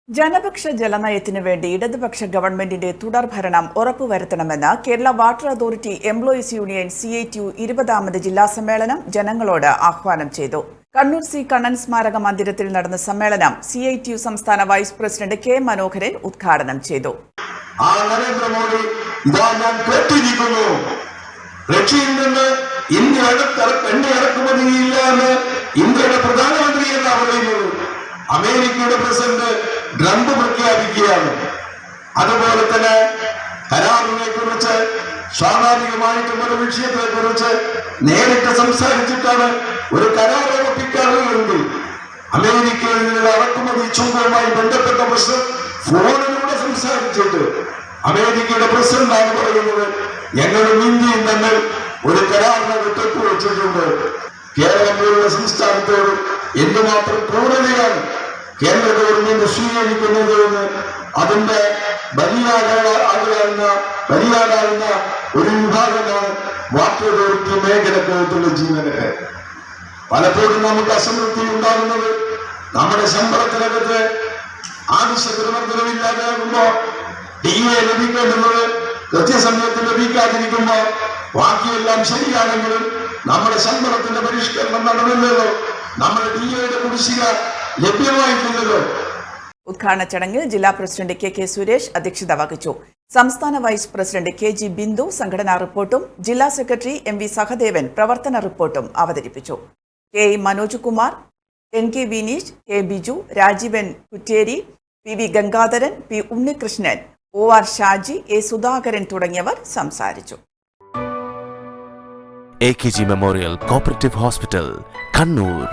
ജനപക്ഷ ജലനയത്തിനു വേണ്ടി ഇടതുപക്ഷ ഗവൺമെന്റിന്റെ തുടർഭരണം ഉറപ്പുവരുത്തണമെന്ന് Kerala water authority employees union CITU 20ാമത് ജില്ലാ സമ്മേളനം ജനങ്ങളോട് ആഹ്വാനം ചെയ്തു. കണ്ണൂർ സി കണ്ണൻ സ്മാരക മന്ദിരത്തിൽ നടന്ന സമ്മേളനം CITU സംസ്ഥാന വൈസ് പ്രസിഡന്റ് K മനോഹരൻ ഉദ്ഘാടനം ചെയ്തു. അമേരിക്കയുടെ പ്രസിഡന്റ് ട്രംപ് പ്രഖ്യാപിക്കുകയാണ്. അതുപോലെ തന്നെ കരാറിനെ കുറിച്ച് സ്വാഭാവികമായിട്ടും ഒരു വിഷയത്തെ കുറിച്ച് നേരിട്ട് സംസാരിച്ചിട്ടാണ് ഒരു കരാർ ഉറപ്പിക്കാറുള്ളതെങ്കിൽ അമേരിക്കയിൽ നിന്നുള്ള ഇറക്കുമതി ചുങ്കവുമായി ബന്ധപ്പെട്ട പ്രശ്നം ഫോണിലൂടെ സംസാരിച്ചിട്ട് അമേരിക്കയുടെ പ്രസിഡന്റാണ് പറയുന്നത് ഞങ്ങളും ഇന്ത്യയും തമ്മിൽ ഒരു കരാറിനെ ഒത്തുവച്ചിട്ടുണ്ട്. കേരളം പോലുള്ള സംസ്ഥാനത്തോട് എന്തുമാത്രം ക്രൂരതയാണ് കേന്ദ്ര ഗവൺമെന്റ് സ്വീകരിക്കുന്നത് എന്ന് അതിന്റെ ബലിയാടാകുന്ന ഒരു വിഭാഗമാണ് വാട്ടർ അതോറിറ്റി മേഖലക്കകത്തുള്ള ജീവനക്കാർ. പലപ്പോഴും നമുക്ക് അസംതൃപ്തി ഉണ്ടാകുന്നത് നമ്മുടെ ശമ്പളത്തിനകത്ത് ആവശ്യത്തിനവില്ലാതാകുമ്പോ DA ലഭിക്കേണ്ടുന്നത് കൃത്യസമയത്ത് ലഭിക്കാതിരിക്കുമ്പോ ബാക്കിയെല്ലാം ശരിയാണെങ്കിലും നമ്മുടെ ശമ്പളത്തിന്റെ പരിഷ്കരണം നടന്നില്ലല്ലോ, നമ്മുടെ DAയുടെ കുടിശ്ശിക ലഭ്യമായിട്ടില്ലല്ലോ. ഉദ്ഘാടന ചടങ്ങിൽ ജില്ലാ പ്രസിഡന്റ് KK സുരേഷ് അധ്യക്ഷത വഹിച്ചു. സംസ്ഥാന വൈസ് പ്രസിഡന്റ് KG ബിന്ദു സംഘടനാ റിപ്പോർട്ടും ജില്ലാ സെക്രട്ടറി MV സഹദേവൻ പ്രവർത്തന റിപ്പോർട്ടും അവതരിപ്പിച്ചു. KE Manoj Kumar, NK Vineesh, K Biju, Rajeevan Kutteri, PV Gangadharan, P Unnikrishnan, OR Shaji, A Sudhakaran തുടങ്ങിയവർ സംസാരിച്ചു. AKG memorial cooperative hospital, Kannur.